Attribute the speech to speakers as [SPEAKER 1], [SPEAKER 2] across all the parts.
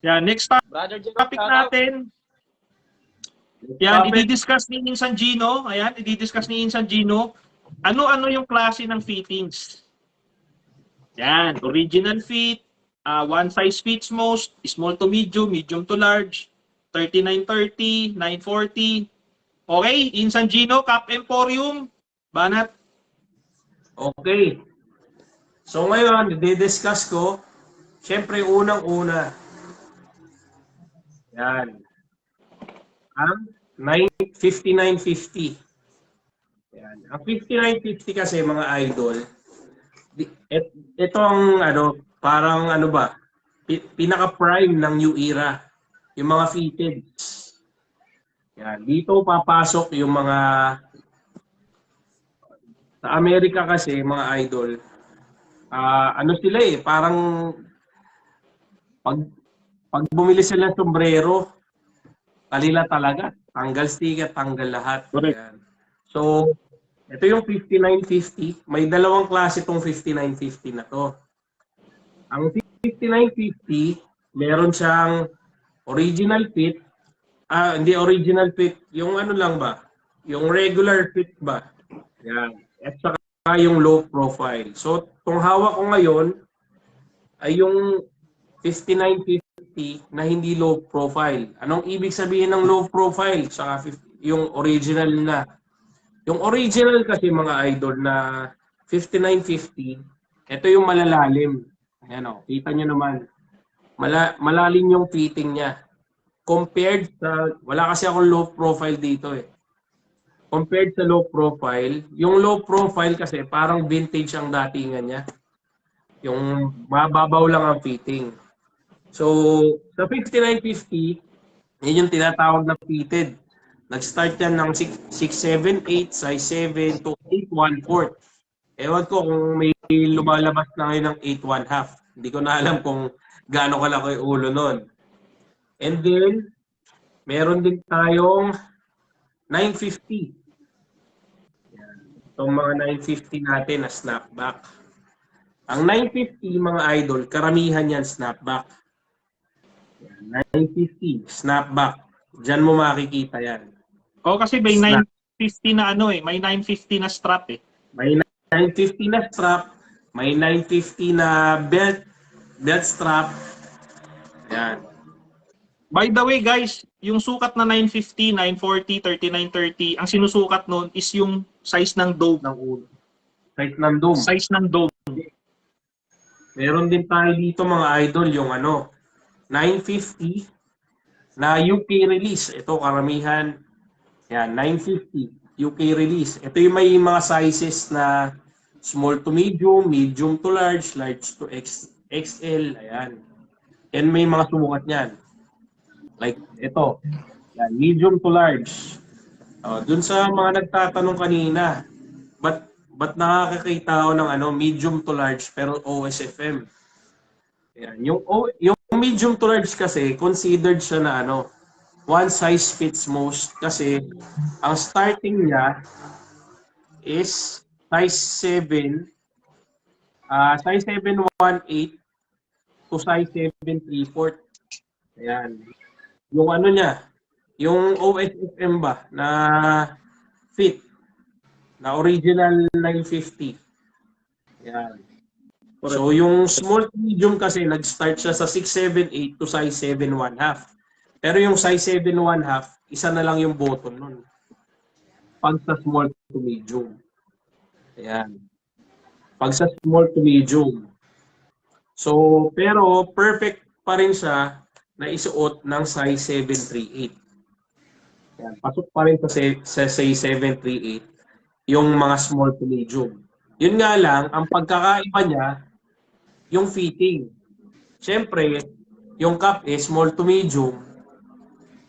[SPEAKER 1] Yan, next
[SPEAKER 2] Brother Jerome,
[SPEAKER 1] topic natin. Yan, i-discuss ni Insan Gino. Ayan, i-discuss ni Insan Gino. Ano-ano yung klase ng fittings? Yan, original fit, one size fits most, small to medium, medium to large, 3930, 940. Okay, Insan Gino, Cap Emporium, Banat.
[SPEAKER 3] Okay. So ngayon, i-discuss ko, syempre unang-una, yan, ang 5950. Yan. Ang 5950 kasi mga idol, ito ang parang pinaka-prime ng new era, yung mga fitted. Yan, dito papasok yung mga sa Amerika kasi mga idol, sila parang pag bumili sila ng sombrero, kalila talaga, tanggal sticker, tanggal lahat. Yan. So, ito yung 5950. May dalawang klase itong 5950 na to. Ang 5950, meron siyang original fit. Hindi original fit. Yung lang ba? Yung regular fit ba? Yan. At saka yung low profile. So, itong hawak ko ngayon ay yung 5950 na hindi low profile. Anong ibig sabihin ng low profile? Saka yung original na. Yung original kasi mga idol na 5950, ito yung malalalim. Ayan o, kita nyo naman. Malalim yung fitting niya. Compared sa, wala kasi akong low profile dito eh. Compared sa low profile, yung low profile kasi parang vintage ang datingan niya. Yung mababaw lang ang fitting. So, sa 5950, yun yung tinatawag na fitted. Nag-start yan ng 678, size 7 to 814. Ewan ko kung may lumalabas na ngayon ng 8.5. Hindi ko na alam kung gaano kalaki yung ulo nun. And then, meron din tayong 950. Itong mga 950 natin na snapback. Ang 950 mga idol, karamihan yan snapback. 950, snapback. Diyan mo makikita yan.
[SPEAKER 1] Kasi may 950 na may 950 na strap eh.
[SPEAKER 3] May 950 na strap, may 950 na belt strap. Yan.
[SPEAKER 1] By the way guys, yung sukat na 950, 940, 3930, ang sinusukat noon is yung size ng dome.
[SPEAKER 3] Size ng dome.
[SPEAKER 1] Size ng dome.
[SPEAKER 3] Meron din tayo dito mga idol yung 950 na UK release. Ito karamihan. Yan, 950 UK release. Ito yung may mga sizes na small to medium, medium to large, large to XL. Ayan. And may mga sumukat niyan. Like ito. Yan, medium to large. Dun sa mga nagtatanong kanina, ba't nakakakita ako ng medium to large pero OSFM? Yan. Yung medium to large kasi considered siya na one size fits most kasi ang starting niya is size 7 size 7.18 to size 7.3/4. Ayan. Yung niya, yung OSFM ba na fit na original 950. Ayan. So yung small to medium kasi nag-start siya sa 678 to size 7.5. Pero yung size 7.5, isa na lang yung button nun. Pag sa small to medium. Ayan. Pag sa small to medium. So, pero perfect pa rin siya na isuot ng size 738. Ayan. Pasok pa rin sa size 738 yung mga small to medium. Yun nga lang, ang pagkakaiba niya, yung fitting. Siyempre, yung cup is small to medium.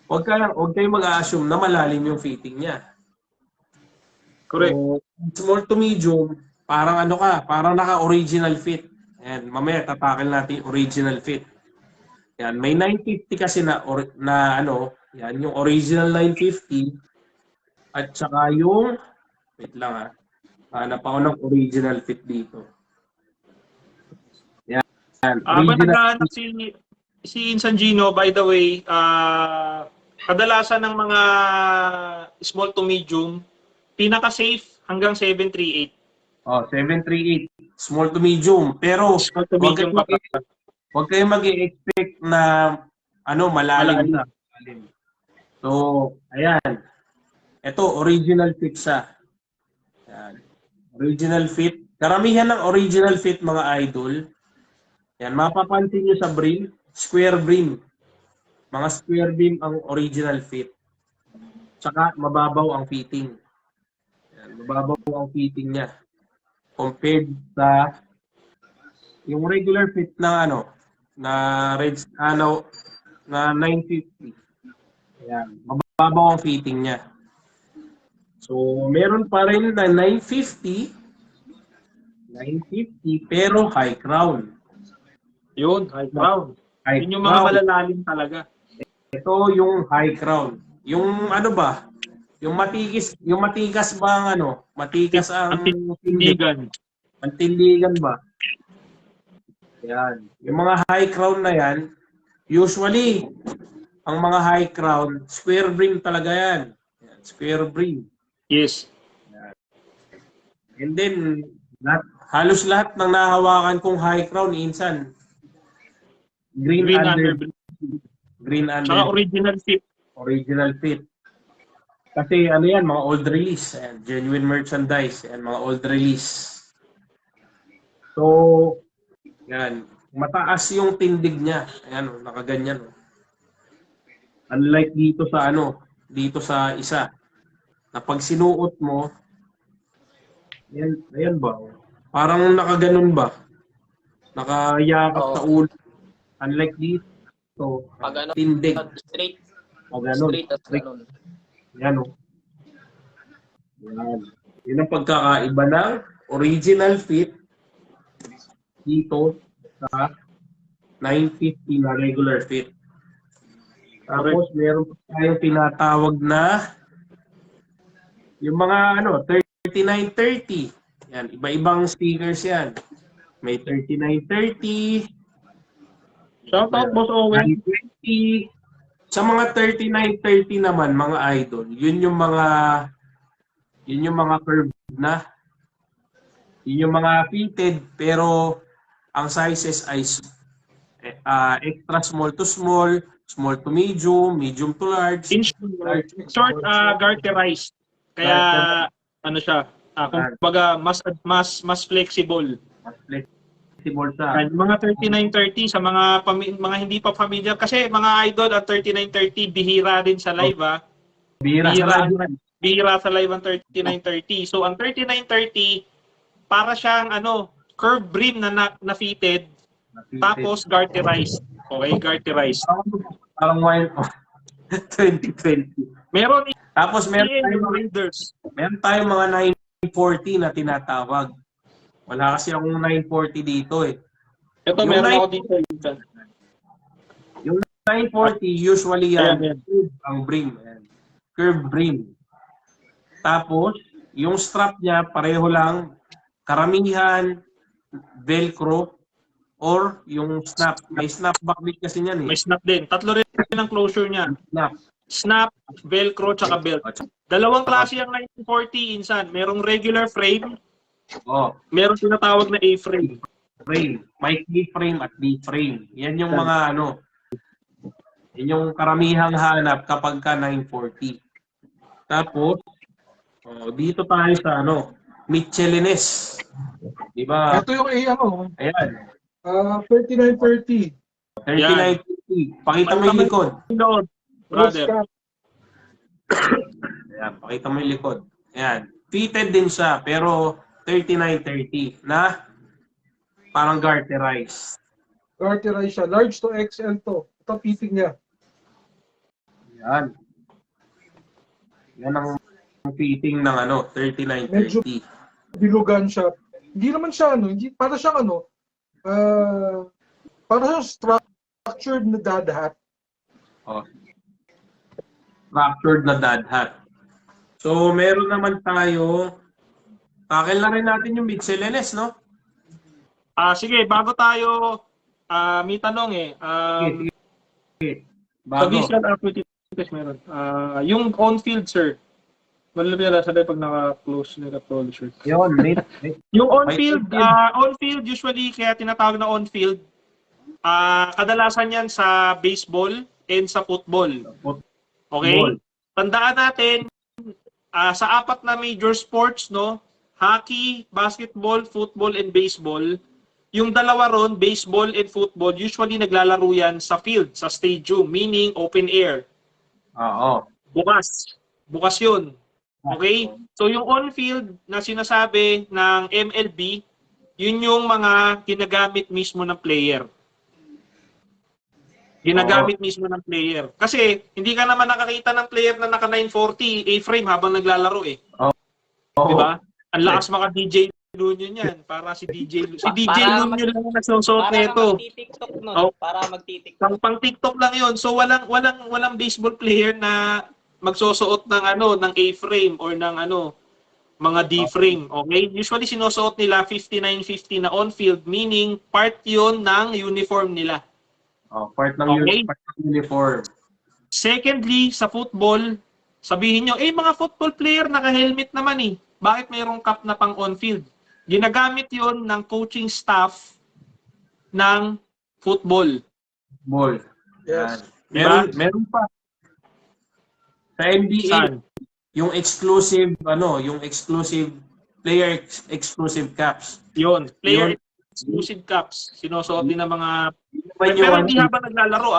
[SPEAKER 3] Huwag kayong mag-a-assume na malalim yung fitting niya.
[SPEAKER 1] Correct.
[SPEAKER 3] So, small to medium, parang parang naka-original fit. Ayan, mamaya tatakil natin yung original fit. Yan, may 950 kasi yan, yung original 950 at saka yung, wait lang hanap ako ng original fit dito. Yan, original
[SPEAKER 1] Naghahanap si Insan Gino, by the way, kadalasan ng mga small to medium, pinaka-safe hanggang 738.
[SPEAKER 3] Oh, 738. Small to medium. Pero
[SPEAKER 1] Small to
[SPEAKER 3] wag
[SPEAKER 1] medium
[SPEAKER 3] kayong
[SPEAKER 1] pa.
[SPEAKER 3] wag kayong mag-expect na malalim
[SPEAKER 1] Malalim.
[SPEAKER 3] na. So, ayan. Ito, original fit siya. Ayan. Original fit. Karamihan ng original fit, mga idol. Yan, mapapansin nyo sa brim, square brim. Mga square brim ang original fit. Tsaka mababaw ang fitting. Yan, mababaw ang fitting niya. Compared sa yung regular fit na na na 950. Yan, mababaw ang fitting niya. So, meron pa rin na 950 pero high crown.
[SPEAKER 1] Yun, high crown.
[SPEAKER 3] High
[SPEAKER 1] Yun yung mga
[SPEAKER 3] crown.
[SPEAKER 1] malalalim talaga.
[SPEAKER 3] Ito yung high crown. Yung yung matigas ba ang matigas ang
[SPEAKER 1] Tindigan.
[SPEAKER 3] ang tindigan ba? Yan. Yung mga high crown na yan, usually, ang mga high crown, square brim talaga yan. Yan, square brim.
[SPEAKER 1] Yes.
[SPEAKER 3] And then, halos lahat ng nahawakan kong high crown, insan, green under. Green under.
[SPEAKER 1] Saka original fit.
[SPEAKER 3] Original fit. Kasi yan, mga old release. Ayan, genuine merchandise. Ayan, mga old release. So, yan. Mataas yung tindig niya. Ayan, nakaganyan. Unlike dito sa isa. Na pag sinuot mo, ayan ba? Parang nakaganon ba? Nakayakap sa ulo. Unlike dito, tindig.
[SPEAKER 2] Straight.
[SPEAKER 3] Straight
[SPEAKER 2] at ganun.
[SPEAKER 3] Yan o. Yan. Yun ang pagkakaiba ng original fit dito sa 950 na regular fit. Tapos meron pa tayong tinatawag na yung mga 3930. Yan, iba-ibang stickers yan. May 3930,
[SPEAKER 1] Shout out, Boss Owen.
[SPEAKER 3] 920. Sa mga 3930 naman, mga idol, yun yung mga curved na. Yun yung mga fitted, pero ang sizes ay extra small to small, small to medium, medium to large.
[SPEAKER 1] In short, garterized. Kaya, siya, kumbaga, mas flexible.
[SPEAKER 3] Mas flexible sa.
[SPEAKER 1] And mga 3930 sa mga hindi pa familiar kasi mga idol at 3930 bihira din sa live
[SPEAKER 3] Bihira sa live.
[SPEAKER 1] Bihira sa live ang 3930. So ang 3930 para siyang curved brim na fitted tapos garterized. Okay, garterized.
[SPEAKER 3] Parang wine 2020.
[SPEAKER 1] Meron
[SPEAKER 3] Tapos meron tayong mga 940 na tinatawag. Wala kasi akong 940 dito eh.
[SPEAKER 1] Ito
[SPEAKER 3] Yung
[SPEAKER 1] meron ako dito.
[SPEAKER 3] Yung 940 usually yan,
[SPEAKER 1] Ayan.
[SPEAKER 3] ang brim. Ayan. Curved brim. Tapos, yung strap niya pareho lang, karamihan, velcro, or yung snap. May snap back din kasi niyan eh.
[SPEAKER 1] May snap din. Tatlo rin ang closure niya.
[SPEAKER 3] Snap.
[SPEAKER 1] Snap, velcro, tsaka belt. Dalawang klase ang 940 insan. Merong regular frame, meron tinatawag na A-frame.
[SPEAKER 3] Frame. May D-frame at D-frame. Yan yung mga yan yung karamihang hanap kapag ka 940. Tapos, dito tayo sa Michelines. Diba?
[SPEAKER 4] Ito yung
[SPEAKER 3] Ayan.
[SPEAKER 4] 3930.
[SPEAKER 3] 3950. Pakita mo yung likod.
[SPEAKER 1] Brother.
[SPEAKER 3] Ayan, pakita mo yung likod. Ayan. Fitted din siya, pero 3930 na parang garterized.
[SPEAKER 4] Garterized siya. Large to XL to. Ito fitting niya.
[SPEAKER 3] Ayan. Yan ang fitting ng 3930.
[SPEAKER 4] Bilugan siya. Hindi naman siya para siyang para siyang structured na dad hat.
[SPEAKER 3] Structured na dad hat. So, meron naman tayo. Tackle na rin natin yung Michelines, no?
[SPEAKER 1] Sige, bago tayo may tanong Sa
[SPEAKER 3] Bago.
[SPEAKER 1] visual acuity test meron. Yung on-field, sir. Wala pala sabi pag naka-close, naka-close, sir.
[SPEAKER 3] Yun,
[SPEAKER 1] Yung on-field usually kaya tinatawag na on-field. Kadalasan yan sa baseball and sa football. Okay? Tandaan natin, sa apat na major sports, no? Hockey, basketball, football, and baseball. Yung dalawa ron, baseball and football, usually naglalaro yan sa field, sa stadium, meaning open air.
[SPEAKER 3] Oo.
[SPEAKER 1] Bukas. Bukas yun. Okay? So yung on-field na sinasabi ng MLB, yun yung mga ginagamit mismo ng player. Ginagamit mismo ng player. Kasi hindi ka naman nakakita ng player na naka 940 A-frame habang naglalaro eh. Di ba? Ang lakas maka DJ Lunyo niyan. Para si DJ Lunyo lang ang nagsusuot nito.
[SPEAKER 2] Magti-TikTok nun. Para magti-TikTok.
[SPEAKER 1] Pang TikTok lang 'yon. So walang baseball player na magsusuot ng ng A-frame or ng mga D-frame. Okay? Usually sinusuot nila 5950 na on-field, meaning part 'yon ng uniform nila.
[SPEAKER 3] Part ng uniform.
[SPEAKER 1] Secondly, sa football, sabihin nyo, mga football player naka-helmet naman eh. Bakit mayroong cap na pang on-field? Ginagamit yon ng coaching staff ng football.
[SPEAKER 4] Yes.
[SPEAKER 3] Yan. Meron pa. Sa NBA,
[SPEAKER 1] Saan?
[SPEAKER 3] yung exclusive player exclusive caps.
[SPEAKER 1] Yun. Player exclusive caps. Sinusuot din ng mga...
[SPEAKER 3] Yun
[SPEAKER 1] Pero
[SPEAKER 3] yung-
[SPEAKER 1] hindi habang naglalaro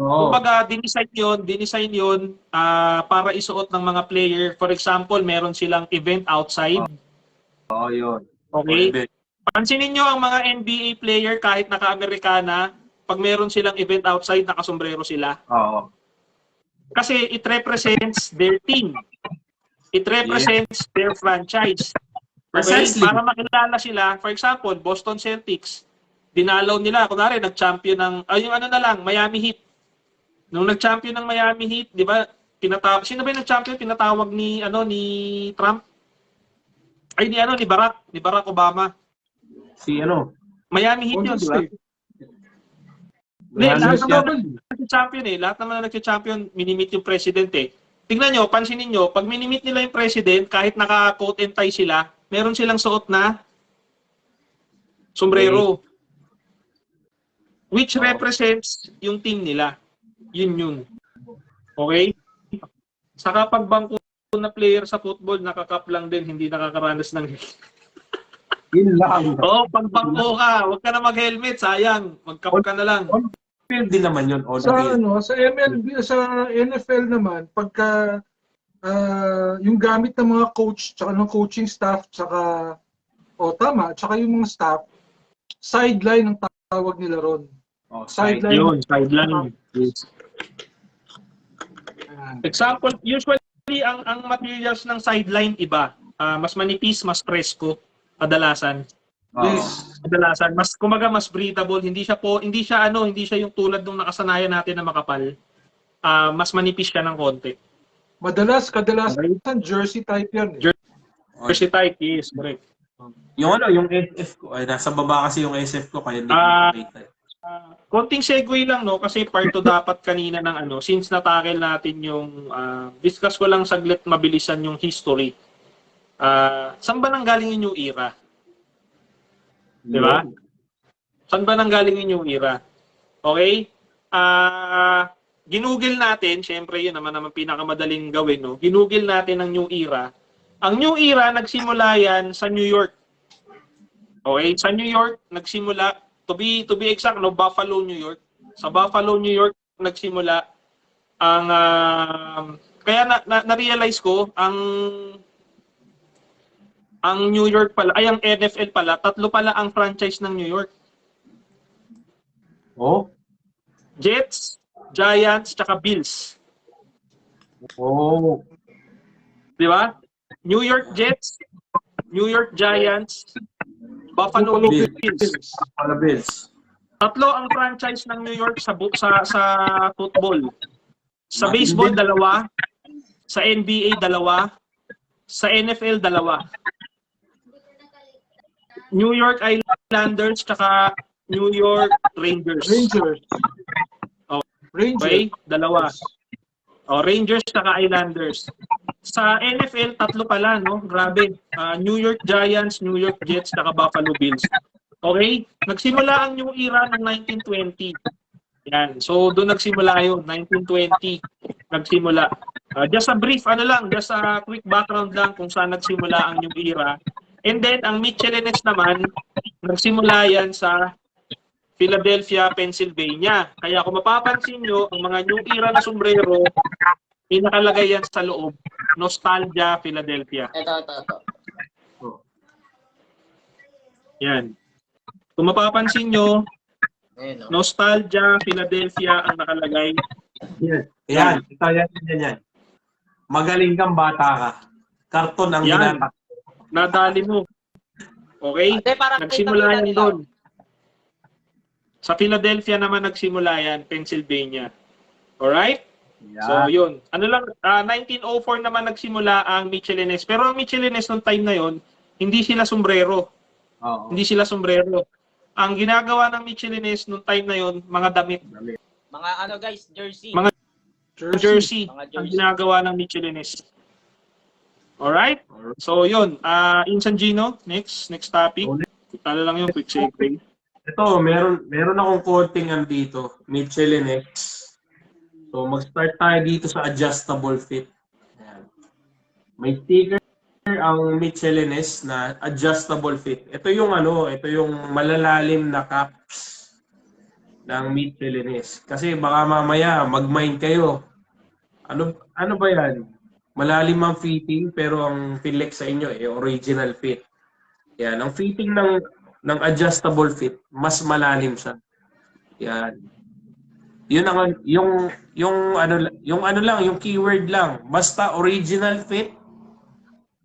[SPEAKER 3] Oo.
[SPEAKER 1] Kumbaga, dinisign yun para isuot ng mga player. For example, meron silang event outside.
[SPEAKER 3] Oo, yun.
[SPEAKER 1] Okay?
[SPEAKER 3] Pwede.
[SPEAKER 1] Pansinin nyo ang mga NBA player kahit naka-Amerikana, pag meron silang event outside, nakasombrero sila.
[SPEAKER 3] Oo.
[SPEAKER 1] Kasi it represents their team. It represents their franchise. Okay?
[SPEAKER 3] Precisely.
[SPEAKER 1] Para makilala sila, for example, Boston Celtics, dinalaw nila, kunwari, nag-champion ng, Miami Heat. Nung nag-champion ng Miami Heat, di ba, sino ba yung nag-champion? Tinatawag ni Trump? Ay, ni Barack Obama. Miami Heat yun, di ba? Lahat naman nag-champion Lahat naman na nag-champion, minimit yung president eh. Tingnan nyo, pansinin nyo, pag minimit nila yung president, kahit naka-coat and tie sila, meron silang suot na sombrero. Which represents yung team nila. Yun. Okay? Saka pag bangko na player sa football, nakakap lang din, hindi nakakaranas ng...
[SPEAKER 3] Yun lang.
[SPEAKER 1] pag bangko ka, huwag ka na mag-helmet, sayang. Mag-cap ka na lang.
[SPEAKER 3] Field din naman yun.
[SPEAKER 4] Sa MLB, sa NFL naman, pagka yung gamit ng mga coach, tsaka ng coaching staff, tsaka yung mga staff, sideline ang tawag nila ron. Sideline.
[SPEAKER 1] Yun, sideline. Example, usually ang materials ng sideline iba. Mas manipis, mas presko kadalasan.
[SPEAKER 4] Yes.
[SPEAKER 1] Kadalasan mas mas breathable, hindi siya yung tulad ng nakasanayan natin na makapal. Mas manipis siya ng konti.
[SPEAKER 4] Kadalasan jersey type yan.
[SPEAKER 1] Jersey type is correct.
[SPEAKER 3] Yung SF ko, ay nasa baba kasi yung SF ko kaya hindi ko makita.
[SPEAKER 1] Konting segue lang kasi part to dapat kanina ng since natakil natin yung discuss ko lang saglit mabilisan yung history. Saan ba nanggaling yung new era? Di ba? Saan ba nanggaling yung new era? Okay? Ginugil natin, syempre yun naman pinakamadaling gawin, no? Ginugil natin ang new era. Ang new era nagsimula yan sa New York. Okay? Sa New York nagsimula, to be exact, Buffalo, New York. Sa Buffalo, New York nagsimula ang kaya na-realize ko ang New York pala, ay ang NFL pala, 3 pala ang franchise ng New York. Jets, Giants, tsaka Bills. Di ba? New York Jets, New York Giants, Buffalo Bills.
[SPEAKER 3] Bills.
[SPEAKER 1] 3 ang franchise ng New York sa football. Sa baseball, 2. Sa NBA, 2. Sa NFL, 2. New York Islanders tsaka New York Rangers.
[SPEAKER 4] Ranger.
[SPEAKER 1] Okay? Dalawa. O, Rangers saka Islanders. Sa NFL, tatlo pala, no? Grabe. New York Giants, New York Jets, saka Buffalo Bills. Okay? Nagsimula ang new era ng 1920. Yan. So, doon nagsimula yun. 1920. Nagsimula. Just a brief, just a quick background lang kung saan nagsimula ang new era. And then, ang Michelinets naman, nagsimula yan sa Philadelphia, Pennsylvania. Kaya kung mapapansin nyo, ang mga new era na sombrero, inakalagay yan sa loob. Nostalgia, Philadelphia.
[SPEAKER 2] Ito.
[SPEAKER 1] Yan. Kung mapapansin nyo,
[SPEAKER 2] Ayun, no?
[SPEAKER 1] Nostalgia, Philadelphia ang nakalagay.
[SPEAKER 3] Yan. Yan. Magaling kang bata ka. Karton ang
[SPEAKER 1] Yan.
[SPEAKER 3] ginata.
[SPEAKER 1] Nadali mo. Okay?
[SPEAKER 2] Ate, parang
[SPEAKER 1] Nagsimula yan
[SPEAKER 2] kita
[SPEAKER 1] doon. Sa Philadelphia naman nagsimula yan, Pennsylvania. Alright? So, yun. 1904 naman nagsimula ang Michelinets. Pero ang Michelinets noong time na yon, hindi sila sombrero.
[SPEAKER 3] Oo.
[SPEAKER 1] Hindi sila sombrero. Ang ginagawa ng Michelinets noong time na yon, mga damit.
[SPEAKER 2] Mga guys, jersey.
[SPEAKER 1] Mga jersey
[SPEAKER 2] Mga
[SPEAKER 1] ang
[SPEAKER 2] jersey.
[SPEAKER 1] ginagawa ng Michelinets. Alright? So, yun. Insan Gino, next topic. Lang yung quick segue.
[SPEAKER 3] Ito, meron akong konting dito, Michelinets. So, mag-start tayo dito sa adjustable fit. Ayan. May sticker ang Michelinets na adjustable fit. Ito yung malalalim na caps ng Michelinets. Kasi baka mamaya mag-mind kayo. Ano ba yan? Malalim ang fitting pero ang flex sa inyo original fit. Yan, ang fitting ng adjustable fit, mas malalim siya. Yan. Yun ang yung keyword lang. Basta original fit.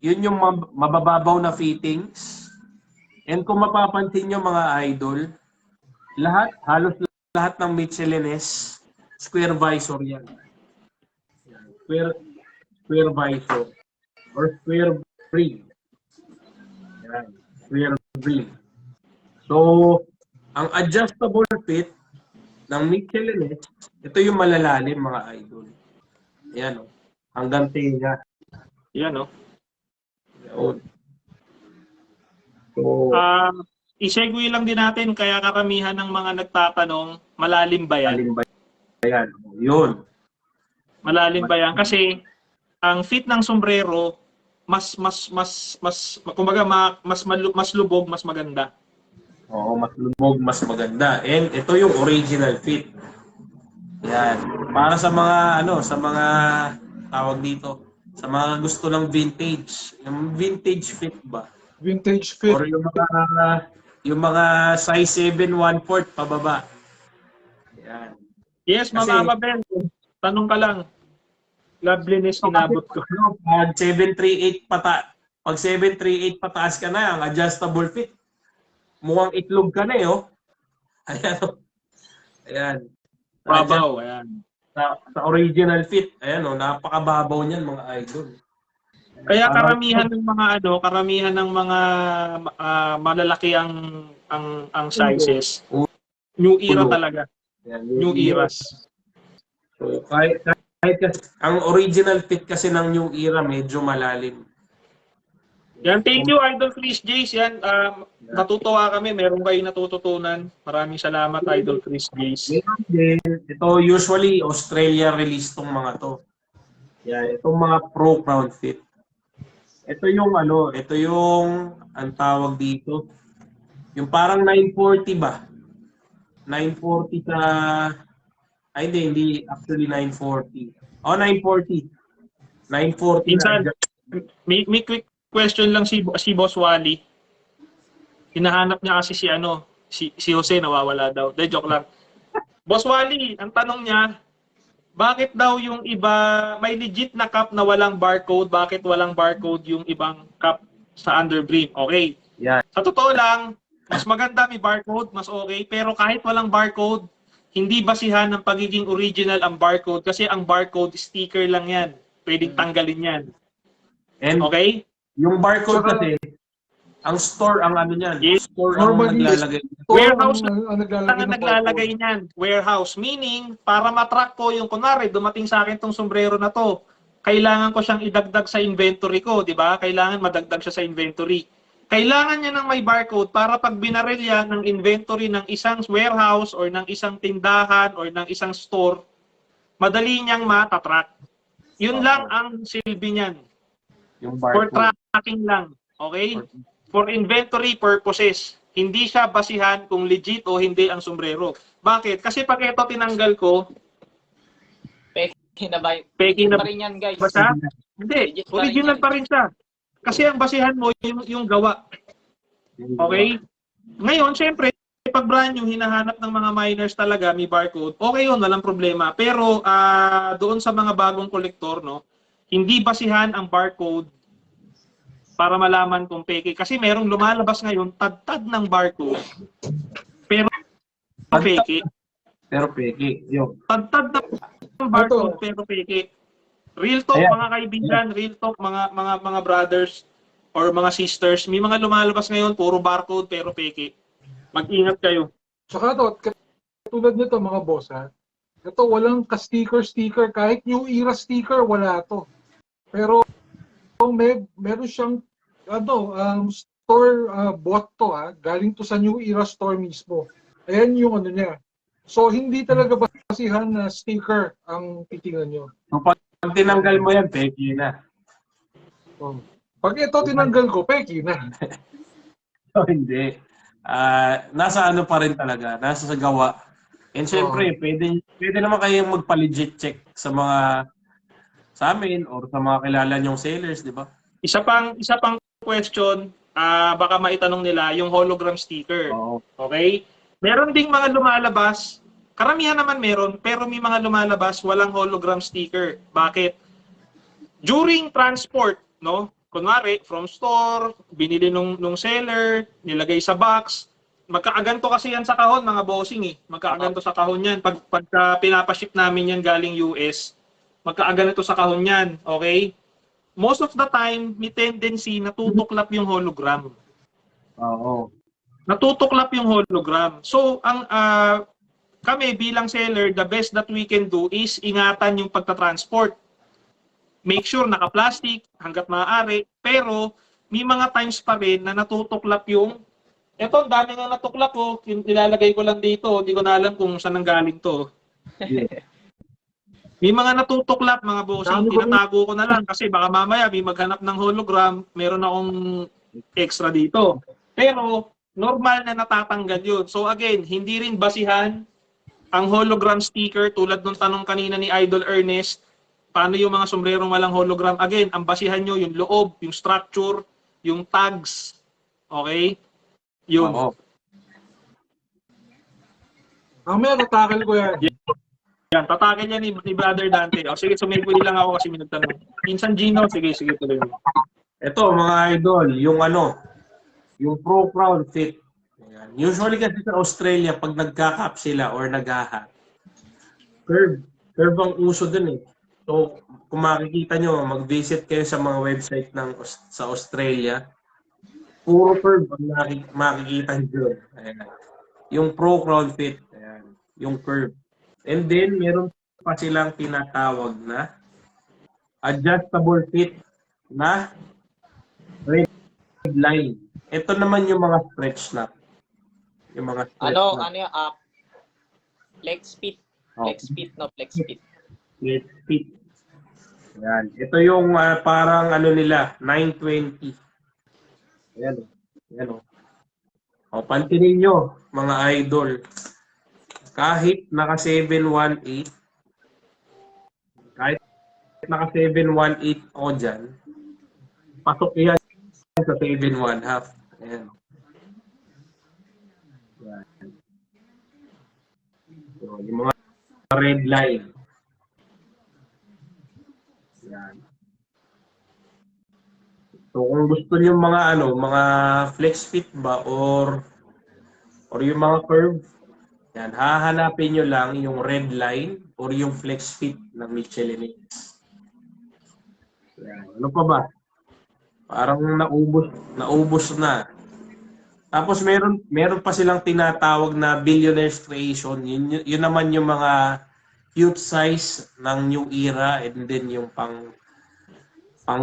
[SPEAKER 3] Yun yung mabababaw na fittings. And kung mapapansin nyo mga idol, halos lahat ng Michelinets, square visor yan. Square visor or square brim. Yan. Square brim. So, ang adjustable fit ng Michelinets, ito yung malalalim mga idol. Ayan o. Hanggang tinga.
[SPEAKER 1] Yan, no?
[SPEAKER 3] Yun. So,
[SPEAKER 1] I-segue lang din natin, kaya karamihan ng mga nagtatanong, malalim ba yan?
[SPEAKER 3] ayan. Yun.
[SPEAKER 1] Malalim ba yan? Kasi, ang fit ng sombrero, mas lubog, mas maganda.
[SPEAKER 3] Oo, mas lubog, mas maganda. And ito yung original fit. Yan. Para sa mga tawag dito, sa mga gusto ng vintage. Yung vintage fit ba?
[SPEAKER 4] Vintage fit.
[SPEAKER 3] Or yung mga size 7 1/4 pababa. Yan.
[SPEAKER 1] Yes,
[SPEAKER 3] Kasi-
[SPEAKER 1] Mama Ben. Tanong ka lang. Loveliness inabot ko.
[SPEAKER 3] Pag 738 pataas ka na, ang adjustable fit. Mukhang itlog ka na oh. Ayan. Ayan.
[SPEAKER 1] Babaw, ayan.
[SPEAKER 3] Sa original fit, ayan napakababaw niyan mga idol.
[SPEAKER 1] Kaya karamihan ng mga malalaki ang sizes. New era talaga.
[SPEAKER 3] Ayan,
[SPEAKER 1] New eras.
[SPEAKER 3] So, kahit ang original fit kasi ng new era medyo malalim.
[SPEAKER 1] Yan, thank you Idol Chris Jace. Yan, natutuwa kami. Meron kayong natututunan. Maraming salamat Idol Chris Jace.
[SPEAKER 3] Meron din, ito usually Australia release tong mga to. Yan, itong mga pro crown fit. Ito yung ang tawag dito. Yung parang 940 ba? 940 sa hindi actually 940. 940. 940
[SPEAKER 1] Minsan,
[SPEAKER 3] na.
[SPEAKER 1] may quick question lang si Boss Wally. Hinahanap niya kasi si Jose nawawala daw. De, joke lang. Boss Wally, ang tanong niya, bakit daw yung iba may legit na cup na walang barcode, bakit walang barcode yung ibang cup sa underbrim? Okay.
[SPEAKER 3] Yan.
[SPEAKER 1] Sa totoo lang, mas maganda may barcode, mas okay, pero kahit walang barcode, hindi basihan ng pagiging original ang barcode kasi ang barcode sticker lang yan. Pwedeng tanggalin yan.
[SPEAKER 3] And
[SPEAKER 1] Okay?
[SPEAKER 3] yung barcode kasi, Ang store ang ano niyan.
[SPEAKER 1] Yes.
[SPEAKER 3] Store ang
[SPEAKER 4] Normally,
[SPEAKER 3] naglalagay.
[SPEAKER 1] Warehouse
[SPEAKER 4] ang naglalagay
[SPEAKER 1] ang
[SPEAKER 4] ng
[SPEAKER 1] naglalagay
[SPEAKER 4] barcode.
[SPEAKER 1] niyan, warehouse. Meaning, para matrack ko yung kunwari, dumating sa akin tong sombrero na to, kailangan ko siyang idagdag sa inventory ko, di ba? Kailangan madagdag siya sa inventory. Kailangan niya ng may barcode para pag binaril yan ng inventory ng isang warehouse or ng isang tindahan or ng isang store, madali niyang matatrack. Yun lang ang silbi niyan.
[SPEAKER 3] Yung
[SPEAKER 1] For
[SPEAKER 3] barcode.
[SPEAKER 1] tracking lang. Okay? For inventory purposes. Hindi siya basihan kung legit o hindi ang sombrero. Bakit? Kasi pag ito tinanggal ko,
[SPEAKER 2] Peki na ba?
[SPEAKER 1] peki na
[SPEAKER 2] Pa rin yan, guys.
[SPEAKER 1] ba siya? Hindi.
[SPEAKER 2] Legit pa rin
[SPEAKER 1] Original
[SPEAKER 2] yan.
[SPEAKER 1] pa rin siya. Kasi ang basihan mo yung gawa. Okay? Ngayon, syempre, pag brand new, hinahanap ng mga miners talaga, may barcode, okay yun, walang problema. Pero doon sa mga bagong kolektor, no, hindi basihan ang barcode para malaman kung peke. Kasi merong lumalabas ngayon, tad-tad ng barcode, pero peke.
[SPEAKER 3] Pero peki. Yung.
[SPEAKER 1] Tad-tad ng barcode, pero peke. Real talk,
[SPEAKER 3] Ayan.
[SPEAKER 1] mga kaibigan, real talk, mga brothers or mga sisters, may mga lumalabas ngayon, puro barcode, pero peke. Mag-ingat kayo.
[SPEAKER 4] Tsaka to, katulad nito mga boss ha, ito walang ka-sticker, kahit new era sticker, wala to. Pero meron siyang store bought to ha, galing to sa new era store mismo. Ayan yung ano niya. So hindi talaga basihan na sticker ang titingnan nyo.
[SPEAKER 3] So, pag tinanggal mo yan, peki na.
[SPEAKER 4] Oh. Pag ito tinanggal ko, peki na.
[SPEAKER 3] So, hindi. Nasa ano pa rin talaga, nasa sa gawa. And syempre, pwede naman kayong magpa-legit check sa amin or sa mga kilala nyong sellers, di ba?
[SPEAKER 1] Isa pang question, baka maitanong nila yung hologram sticker.
[SPEAKER 3] Oo.
[SPEAKER 1] Okay? Meron ding mga lumalabas, karamihan naman meron, pero may mga lumalabas walang hologram sticker. Bakit? During transport, no? Kunwari, from store, binili nung seller, nilagay sa box, magkaaganto kasi yan sa kahon, mga bossing eh. Magkaaganto sa kahon yan. Pagka pinapaship namin yan galing US, magkaaganto sa kahon yan. Okay? Most of the time, may tendency na tutuklap yung hologram.
[SPEAKER 3] Oo.
[SPEAKER 1] Natutuklap yung hologram. So, kami bilang seller, the best that we can do is ingatan yung pagta-transport. Make sure naka-plastic hanggat maaari, pero may mga times pa rin na natutuklap yung eto, dami nga natuklap ko, nilalagay ko lang dito, hindi ko na alam kung saan nanggaling to.
[SPEAKER 3] Yeah.
[SPEAKER 1] May mga natutuklap, mga bossing, tinatago ko na lang kasi baka mamaya may maghanap ng hologram, meron akong extra dito. Pero normal na natatanggal yun. So again, hindi rin basihan ang hologram sticker tulad ng tanong kanina ni Idol Ernest, paano yung mga sombrerong walang hologram? Again, ang basihan nyo yung loob, yung structure, yung tags. Okay? Yun.
[SPEAKER 3] Oo.
[SPEAKER 4] Mamaya tatakal ko yan.
[SPEAKER 1] Yan, tatakin yan ni Brother Dante. O sige, sumipuli lang ako kasi may nagtanong. Minsan Gino, sige, tuloy mo.
[SPEAKER 3] Ito, mga idol, yung yung Pro Crown Fit. Ayan. Usually kasi sa Australia, pag nagka-cap sila or nag-hat, curve ang uso dun eh. So, kung makikita nyo, mag-visit kayo sa mga website sa Australia, puro curve ang makikita nyo. Ayan. Yung Pro Crown Fit, ayan. Yung curve. And then, meron pa silang tinatawag na adjustable fit na red line. Ito naman yung mga stretch snap. Yung mga stretch snap.
[SPEAKER 2] Ano yung flex fit. Flex fit, no? Flex fit.
[SPEAKER 3] Flex fit. Ayan. Ito yung parang ano nila, 920. Ayan o. Ayan o. O, pantinin nyo, mga idol. Kahit naka 718, kahit naka 718 ako dyan, pasok yan sa 7.5. Ayan. Ayan. So, yung mga red line. Ayan. So, kung gusto niyo mga mga flex fit ba or yung mga curve, yan, hahanapin nyo lang yung red line or yung flex fit ng Michelin X. Yan. Ano pa ba? Parang naubos na. Tapos meron pa silang tinatawag na Billionaire's Creation. Yun naman yung mga youth size ng New Era and then yung pang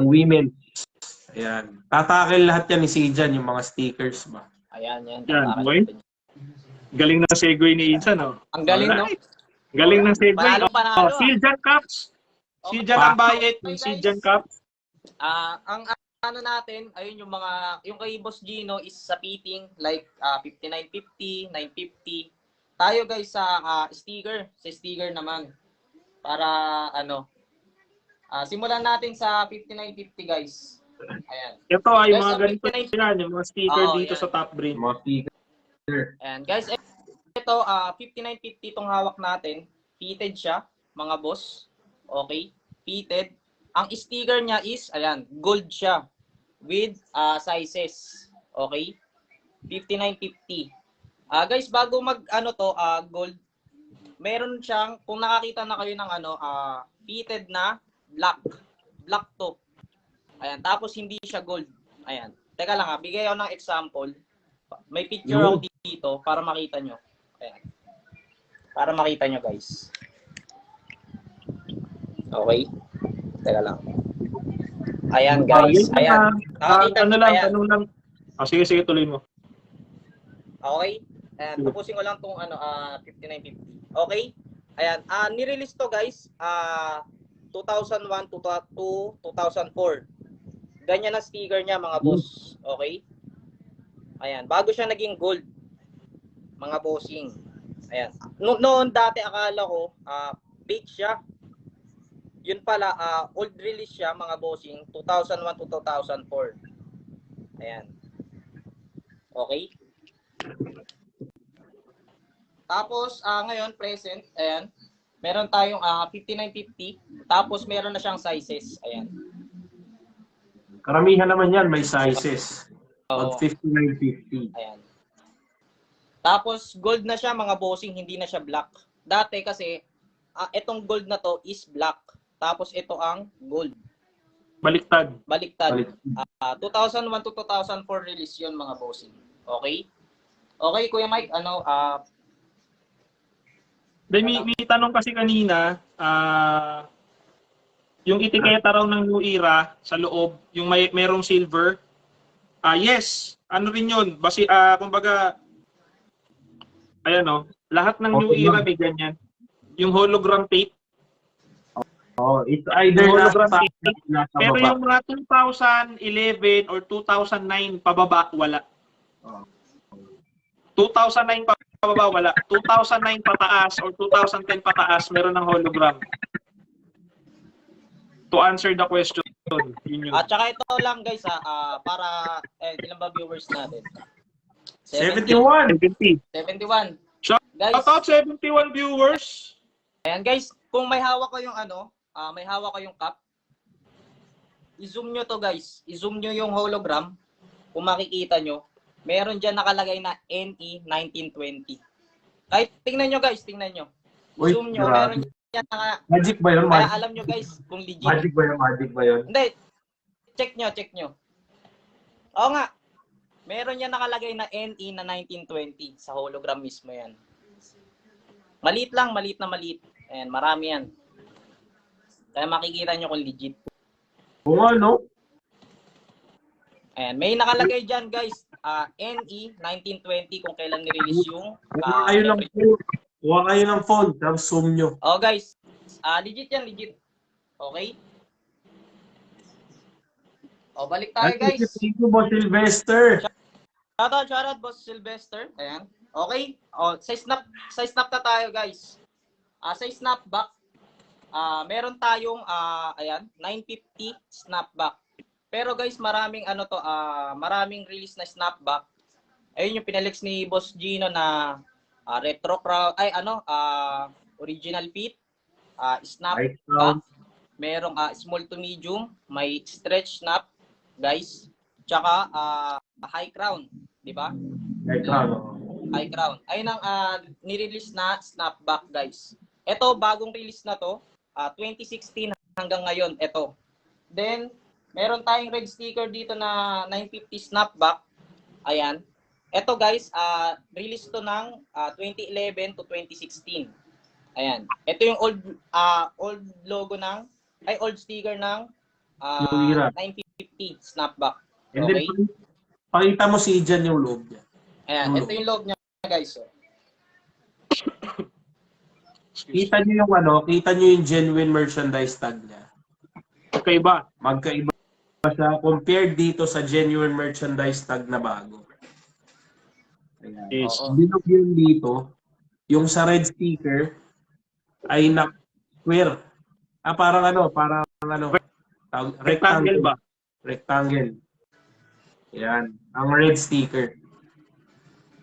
[SPEAKER 3] women. Ayan. Tatakil lahat yan ni Sijan, yung mga stickers ba.
[SPEAKER 2] Ayan, yan.
[SPEAKER 1] Yan,
[SPEAKER 2] Tatakan
[SPEAKER 1] boy.
[SPEAKER 2] natin.
[SPEAKER 1] Galing na segue ni Insan, no?
[SPEAKER 2] Ang galing, no?
[SPEAKER 1] Alright. Galing ng segue.
[SPEAKER 2] Panalo.
[SPEAKER 1] Siljan Cups. Siljan ang bayit ng Siljan Cups.
[SPEAKER 2] Ang ano natin, ayun yung kay Boss Gino is sa fitting, like 5950, 950. Tayo guys sa sticker naman. Para simulan natin sa 5950 guys. Ayan.
[SPEAKER 1] Ito ay
[SPEAKER 2] Guys,
[SPEAKER 1] mga
[SPEAKER 2] ang
[SPEAKER 1] ganito
[SPEAKER 2] 59
[SPEAKER 1] yan, yung mga sticker
[SPEAKER 2] Oo,
[SPEAKER 1] dito
[SPEAKER 2] yan.
[SPEAKER 1] sa top brain.
[SPEAKER 3] Mga sticker.
[SPEAKER 2] Ayan guys, ito 5950 itong hawak natin. Fitted siya, mga boss. Okay? Fitted. Ang sticker niya is, ayan, gold siya. With sizes. Okay? 5950. Guys, bago gold, meron siyang, kung nakakita na kayo ng fitted na black. Black to. Ayan, tapos hindi siya gold. Ayan. Teka lang bigay ako ng example. May picture ako dito para makita nyo. Ayan. Para makita nyo guys. Okay? Teka lang. Ayan guys. Ayan. Nakakita nyo ba yan?
[SPEAKER 1] Tanong lang. Sige, tuloy mo.
[SPEAKER 2] Okay? Ayan, tapusin ko lang itong 5950. Okay? Ayan, nirelease to guys, 2001 to 2004. Ganyan ang sticker niya mga boss. Okay? Ayan, bago siya naging gold. Mga bossing. Ayan. Noon dati akala ko, fake siya. Yun pala, old release siya mga bossing, 2001 to 2004. Ayan. Okay? Tapos, ngayon, present, ayan, meron tayong 5950, tapos meron na siyang sizes, ayan.
[SPEAKER 3] Karamihan naman yan, may sizes.
[SPEAKER 2] Oo.
[SPEAKER 3] Pag 5950.
[SPEAKER 2] Ayan. Tapos, gold na siya, mga bossing, hindi na siya black. Dati kasi, itong gold na to is black. Tapos, ito ang gold.
[SPEAKER 1] Baliktad.
[SPEAKER 2] Baliktad. 2001 to 2004 release yun, mga bossing. Okay? Okay, Kuya Mike,
[SPEAKER 1] May tanong kasi kanina, yung etiketa raw ng New Era sa loob, yung merong silver. Yes, ano rin yun? Basi, kumbaga, ayan lahat ng New Era may ganyan. Yung hologram tape.
[SPEAKER 3] It's either
[SPEAKER 1] Yung
[SPEAKER 3] nasa
[SPEAKER 1] hologram tape.
[SPEAKER 3] nasa
[SPEAKER 1] Pero
[SPEAKER 3] baba.
[SPEAKER 1] yung mga 2011 or 2009 pababa, wala. 2009 pababa, wala. 2009 pataas or 2010 pataas, meron ng hologram. To answer the question, yun yun.
[SPEAKER 2] At saka ito lang guys, para ilan ba viewers natin?
[SPEAKER 3] 71!
[SPEAKER 1] 70.
[SPEAKER 2] 71.
[SPEAKER 1] Shout
[SPEAKER 2] Guys,
[SPEAKER 1] out 71 viewers.
[SPEAKER 2] ayan guys, kung may hawak ko yung may hawak ko yung cup, i-zoom nyo to guys. I-zoom nyo yung hologram. Kung makikita nyo, meron dyan nakalagay na NE 1920. Kahit tingnan nyo guys, tingnan nyo. I-zoom nyo, meron dyan
[SPEAKER 3] Magic ba yun?
[SPEAKER 2] kaya alam nyo guys kung legit.
[SPEAKER 3] Magic ba yun?
[SPEAKER 2] Hindi. Check nyo. Oo nga. Meron yan nakalagay na NE na 1920 sa hologram mismo yan. Maliit lang, maliit. Ayan, marami yan. Kaya makikita nyo kung legit.
[SPEAKER 3] Oo nga, no?
[SPEAKER 2] Ayan, may nakalagay dyan guys. NE 1920 kung kailan nirelease yung
[SPEAKER 3] Kuha kayo ng phone, tapos zoom nyo.
[SPEAKER 2] Oh guys, legit yan, legit. Okay? O, balik tayo guys.
[SPEAKER 3] Thank you, Boss Sylvester.
[SPEAKER 2] Shoutout, Boss Sylvester. Ayan. Okay? O, sa snap na tayo guys. Sa snapback, meron tayong, ayan, 950 snapback. Pero guys, maraming maraming release na snapback. Ayun yung pinalex ni Boss Gino na retro crowd, original fit, snapback. Merong small to medium, may stretch snap, guys. Tsaka high crown, di ba? High crown. Ayun ang nirelease na snapback, guys. Ito, bagong release na to, 2016 hanggang ngayon, ito. Then, meron tayong red sticker dito na 950 snapback. Ayan. Ito guys, release to ng 2011 to 2016. Ayan. Ito yung old logo ng, old sticker ng
[SPEAKER 3] Yung Mira.
[SPEAKER 2] 950 snapback.
[SPEAKER 3] And then,
[SPEAKER 2] Okay?
[SPEAKER 3] pakita mo si Jan yung loob niya.
[SPEAKER 2] Ayan,
[SPEAKER 3] Yung
[SPEAKER 2] ito yung loob niya guys.
[SPEAKER 3] Kita niyo yung kita niyo yung genuine merchandise tag niya.
[SPEAKER 1] Magkaiba.
[SPEAKER 3] Magkaiba siya compared dito sa genuine merchandise tag na bago. Ayan.
[SPEAKER 1] Yes.
[SPEAKER 2] Oo.
[SPEAKER 3] Bilog yun dito, yung sa red sticker ay square. Parang
[SPEAKER 1] Rectangle ba?
[SPEAKER 3] Rectangle. Yan, ang red sticker.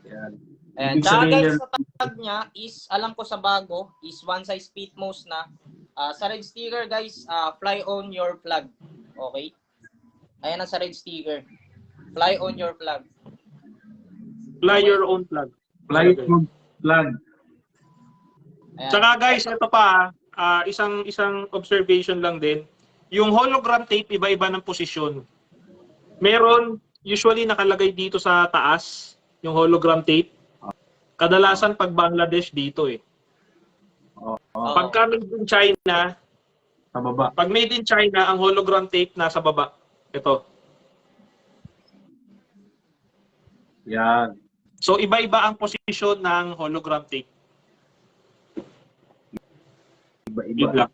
[SPEAKER 3] Yan.
[SPEAKER 2] Ayan.
[SPEAKER 3] Ibig
[SPEAKER 2] Tsaka
[SPEAKER 3] sabihin
[SPEAKER 2] guys,
[SPEAKER 3] yan-
[SPEAKER 2] sa tag niya is, alam ko sa bago, is one size fit most na. Sa red sticker guys, fly on your flag. Okay? Ayan ang sa red sticker. Fly on your flag.
[SPEAKER 1] Fly your own flag.
[SPEAKER 3] fly on flag.
[SPEAKER 2] Ayan.
[SPEAKER 1] Tsaka guys, ito pa, isang observation lang din. Yung hologram tape, iba-iba ng posisyon. Meron, usually nakalagay dito sa taas, yung hologram tape. Kadalasan pag Bangladesh dito eh.
[SPEAKER 2] Oo.
[SPEAKER 1] Pagka made in China,
[SPEAKER 3] Sa baba.
[SPEAKER 1] pag made in China, ang hologram tape nasa baba. Ito.
[SPEAKER 3] Yan.
[SPEAKER 1] So iba-iba ang posisyon ng hologram tape. Yun
[SPEAKER 3] Iba-iba.
[SPEAKER 1] lang.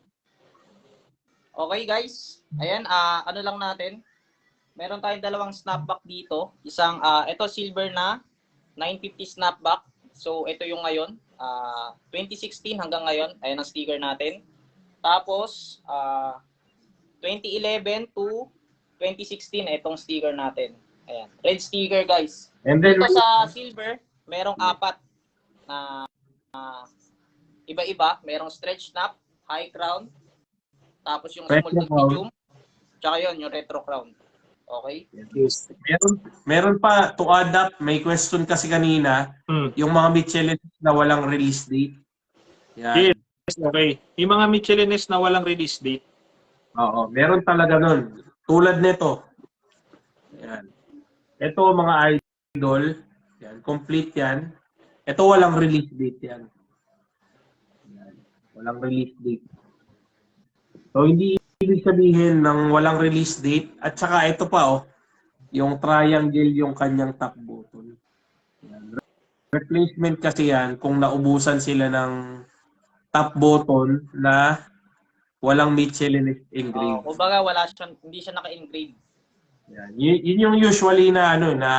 [SPEAKER 2] Okay guys, ayan, ano lang natin. Meron tayong dalawang snapback dito. Isang, ito silver na 950 snapback. So ito yung ngayon, 2016 hanggang ngayon. Ayan ang sticker natin. Tapos, 2011 to 2016, itong sticker natin. Ayan, red sticker guys.
[SPEAKER 3] And then,
[SPEAKER 2] Ito sa silver, merong 4 na iba-iba. Merong stretch snap, high crown, tapos yung small
[SPEAKER 3] Retro
[SPEAKER 2] to
[SPEAKER 3] crown.
[SPEAKER 2] medium, tsaka yun, yung retro crown. Okay?
[SPEAKER 1] Yes.
[SPEAKER 3] meron pa to add up, may question kasi kanina, yung mga Michelin na walang release date. Yan.
[SPEAKER 1] Yes, okay. Yung mga Michelines na walang release date.
[SPEAKER 3] Oo, meron talaga nun. Tulad nito. Yan. Ito mga idol, yan, complete yan. Ito walang release date yan. Yan. Walang release date. So hindi ibig sabihin ng walang release date at saka ito pa yung triangle yung kanyang top button. Yan. Replacement kasi yan kung naubusan sila ng top button na walang Michelin engraved.
[SPEAKER 2] Kumbaga hindi siya naka-engrave.
[SPEAKER 3] Yan. Yun yung usually na na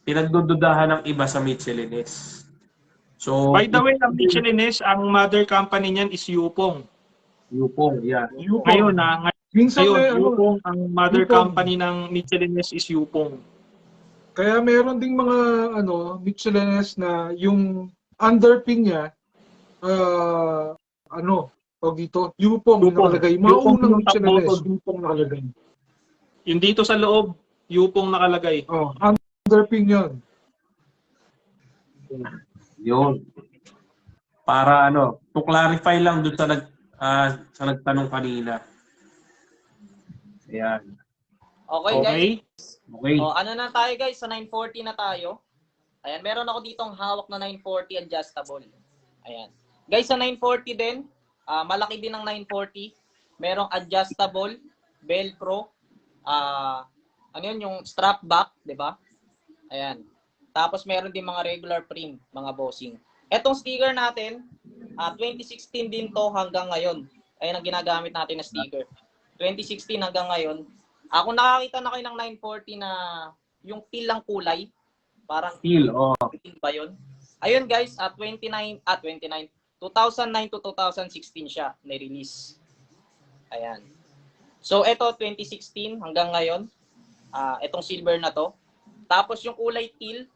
[SPEAKER 3] pinagdududahan ng iba sa Michelines. So,
[SPEAKER 1] By the way, ang Michelines, ang mother company niyan is Yupong.
[SPEAKER 3] Yupong, yeah.
[SPEAKER 1] Ngayon,
[SPEAKER 4] Minsan may
[SPEAKER 1] Yupong, ang mother
[SPEAKER 4] Yupong.
[SPEAKER 1] company ng Michelines is Yupong.
[SPEAKER 4] Kaya meron ding mga Michelines na yung underpin niya tawag dito, Yupong
[SPEAKER 1] Yupong.
[SPEAKER 4] nakalagay. Mga
[SPEAKER 1] Yupong
[SPEAKER 4] unang
[SPEAKER 1] yung top
[SPEAKER 4] Michelines,
[SPEAKER 1] button.
[SPEAKER 4] Yupong nakalagay.
[SPEAKER 1] Yung dito sa loob, Yupong nakalagay.
[SPEAKER 4] Underpin yun.
[SPEAKER 3] Yun. Para to clarify lang doon sa nagtanong kanina. Ayan.
[SPEAKER 2] Okay, guys.
[SPEAKER 1] Okay?
[SPEAKER 3] Okay.
[SPEAKER 2] Ano na tayo guys, sa 940 na tayo. Ayan, meron ako ditong hawak na 940 adjustable. Ayan. Guys, sa 940 din, malaki din ang 940. Merong adjustable, velcro, ano yun, yung strap back, di ba? Ayan. Tapos meron din mga regular print, mga bossing. Etong sticker natin, 2016 din to hanggang ngayon. Ayan ang ginagamit natin na sticker. 2016 hanggang ngayon. Kung nakakita na kayo ng 940 na yung teal lang kulay, parang
[SPEAKER 3] Steel,
[SPEAKER 2] teal ba yun? Ayun guys, 2009 to 2016 siya na-release. Ayan. So ito 2016 hanggang ngayon, itong silver na to. Tapos yung kulay teal,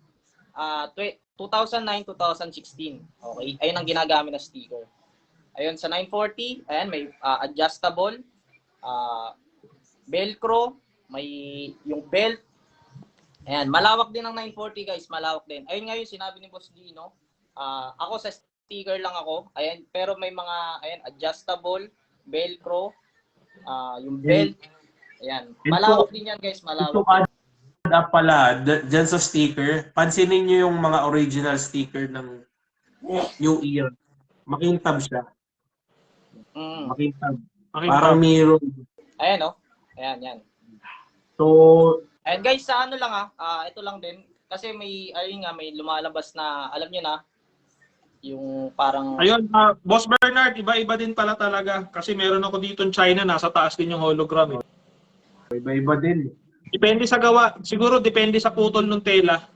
[SPEAKER 2] 2009 to 2016. Okay, ayun ang ginagamit na sticker. Ayun sa 940, ayan may adjustable, velcro, may yung belt. Ayan, malawak din ang 940 guys, malawak din. Ayun ngayon sinabi ni Boss Gino, ako sa sticker lang ako. Ayan, pero may mga adjustable, velcro, yung belt. Ayan, malawak din yan guys, malawak.
[SPEAKER 3] To add up pala, dyan sa sticker, pansinin nyo yung mga original sticker ng New Era. Makintab siya.
[SPEAKER 2] Mm.
[SPEAKER 3] Makintab.
[SPEAKER 1] Okay,
[SPEAKER 3] Parang mirror.
[SPEAKER 2] Ayan, oh. Ayan, yan.
[SPEAKER 3] So,
[SPEAKER 2] And guys, sa ano lang ito lang din. Kasi may, ayun nga, may lumalabas na, alam nyo na, yung parang...
[SPEAKER 1] ayun, Boss Bernard, iba-iba din pala talaga. Kasi meron ako dito in China, nasa taas din yung hologram.
[SPEAKER 3] iba-iba din.
[SPEAKER 1] Depende sa gawa. Siguro depende sa putol ng tela.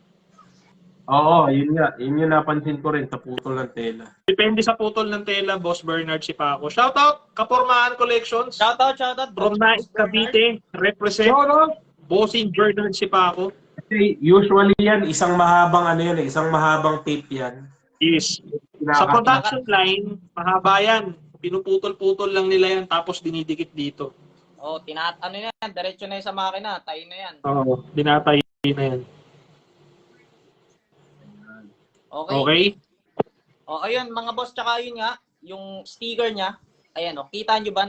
[SPEAKER 3] Oo, yun nga. Yun yung napansin ko rin sa putol ng tela.
[SPEAKER 1] Depende sa putol ng tela, Boss Bernard Sipaco. Shoutout, Kapormahan Collections.
[SPEAKER 2] Shoutout,
[SPEAKER 1] From Naik, Cavite, represent,
[SPEAKER 4] Shout out!
[SPEAKER 1] Bossing Bernard Sipaco.
[SPEAKER 3] Kasi usually yan, isang mahabang ano yan, isang mahabang tape yan.
[SPEAKER 1] Is sa production line, mahaba yan. Pinuputol-putol lang nila yan, tapos dinidikit dito.
[SPEAKER 2] Oh, ano yan, diretso na yan sa makina, tayo na yan.
[SPEAKER 1] Oo, dinatay na yan.
[SPEAKER 2] Okay.
[SPEAKER 1] Okay?
[SPEAKER 2] Oh, ayun mga boss, tsaka yun nga, yung sticker niya, ayan oh, kita nyo ba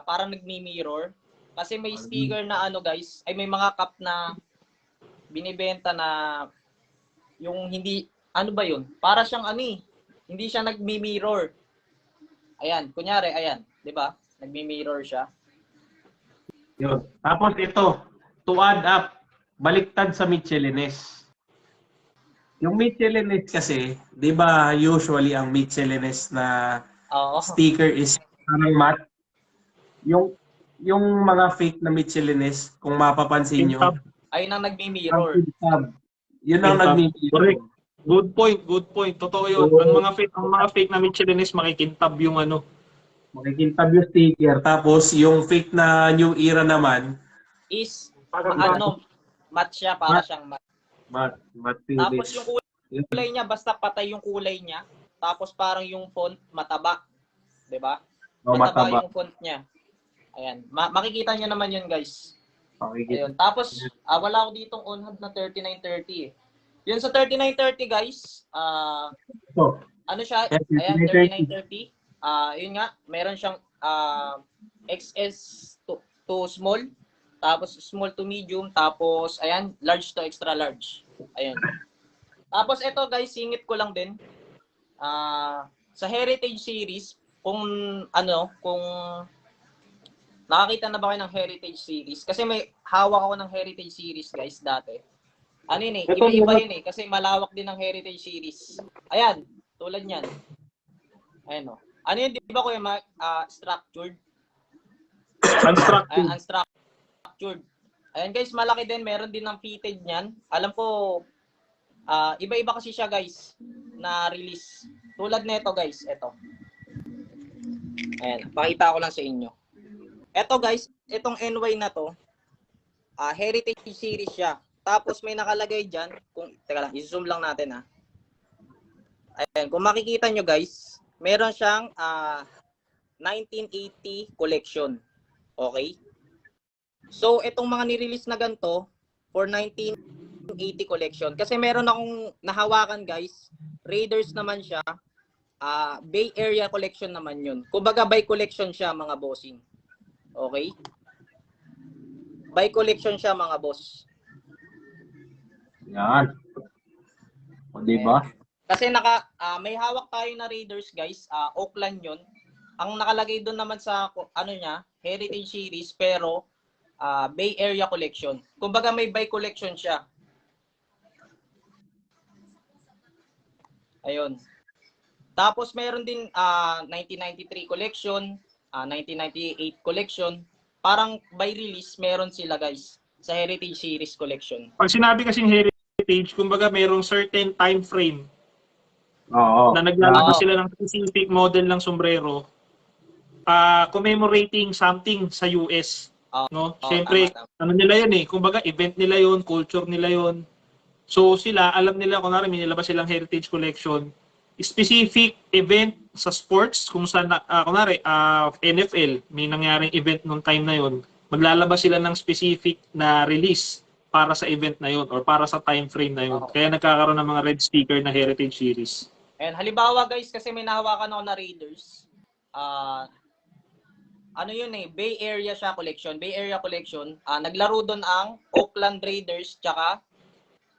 [SPEAKER 2] parang nagmi-mirror? Kasi may sticker na ano guys, ay may mga cup na binibenta na yung hindi, ano ba yun? Para siyang hindi siya nagmi-mirror. Ayan, kunyari, ayan, di ba? Nagmi-mirror siya.
[SPEAKER 3] Yun. Tapos ito, to add up, baliktad sa Michelines. Yung Michelines kasi, di ba usually ang Michelines na
[SPEAKER 2] Oo.
[SPEAKER 3] sticker is parang matte. Yung mga fake na Michelines, kung mapapansin nyo,
[SPEAKER 1] Kintab.
[SPEAKER 2] Ayun ang
[SPEAKER 3] ang
[SPEAKER 2] nagmi-mirror.
[SPEAKER 3] kintab. Yun ang
[SPEAKER 1] Kintab.
[SPEAKER 3] nagmi-mirror.
[SPEAKER 1] Correct. Good point, good point. Totoo yun.
[SPEAKER 3] Oo.
[SPEAKER 1] Ang mga fake na Michelinese makikintab yung ano.
[SPEAKER 3] Makikintab yung sticker. Tapos yung fake na New Era naman,
[SPEAKER 2] Is,
[SPEAKER 4] Parang
[SPEAKER 2] matte siya, para siyang matte.
[SPEAKER 3] matte
[SPEAKER 2] Tapos
[SPEAKER 3] finish.
[SPEAKER 2] yung kulay niya, basta patay yung kulay niya. Tapos parang yung font, mataba. Diba?
[SPEAKER 3] Oh, mataba.
[SPEAKER 2] yung font niya. Ayan. Makikita niyo naman yun, guys.
[SPEAKER 3] Makikita.
[SPEAKER 2] Ayun. Tapos, wala ako ditong on-hand na 3930 eh. Yun sa 3930, guys,
[SPEAKER 3] So,
[SPEAKER 2] ano siya?
[SPEAKER 3] Yeah,
[SPEAKER 2] Ayan,
[SPEAKER 3] 3930.
[SPEAKER 2] 3930. Yun nga, meron siyang XS to small, tapos small to medium, tapos, ayan, large to extra large. Ayun. Tapos, ito, guys, singit ko lang din. Sa Heritage Series, kung nakakita na ba kayo ng Heritage Series? Kasi may hawak ako ng Heritage Series, guys, dati. Ano yun eh, iba-iba yun eh, kasi malawak din ang Heritage Series. Ayan, tulad niyan. Ayan o. Ano yun, di ba kuya Mark? Structured?
[SPEAKER 1] Constructive.
[SPEAKER 2] Ayan, unstructured. Ayan guys, malaki din. Meron din ng fitted niyan. Alam ko, iba-iba kasi siya guys, na release. Tulad nito guys, ito. Ayan, pakita ko lang sa inyo. Ito guys, itong NY na to, Heritage Series siya. Tapos may nakalagay dyan, teka lang, i-zoom lang natin ha. Ayan, kung makikita nyo guys, meron siyang 1980 collection. Okay? So, itong mga nirelease na ganito, for 1980 collection. Kasi meron akong nahawakan guys, Raiders naman siya, Bay Area collection naman yun. Kumbaga by collection siya mga bossing. Okay? By collection siya mga boss.
[SPEAKER 3] yan. O, diba?
[SPEAKER 2] Kasi may hawak tayo na Raiders guys, Oakland yun. Ang nakalagay doon naman sa niya, Heritage Series pero Bay Area collection. Kumbaga may by collection siya. Ayun. Tapos mayroon din 1993 collection, 1998 collection. Parang by release meron sila guys sa Heritage Series collection.
[SPEAKER 1] Pag sinabi kasing heritage, kumbaga mayroong certain time frame
[SPEAKER 3] Oo.
[SPEAKER 1] na naglalabas
[SPEAKER 2] Oo.
[SPEAKER 1] sila ng specific model ng sombrero commemorating something sa US. No? Siyempre,
[SPEAKER 2] Tama.
[SPEAKER 1] ano nila yun eh. Kumbaga, event nila yun, culture nila yun. So sila, alam nila, kunwari, may nilabas silang heritage collection. Specific event sa sports, kung saan, kunwari, NFL, may nangyaring event nung time na yun, maglalabas sila ng specific na release para sa event na yun or para sa time frame na yun.
[SPEAKER 2] Oo.
[SPEAKER 1] Kaya nagkakaroon ng mga red sticker na heritage series.
[SPEAKER 2] And halimbawa guys, kasi may nahawakan ako na Raiders. ano yun eh, Bay Area siya collection. Bay Area collection. Naglaro doon ang Oakland Raiders tsaka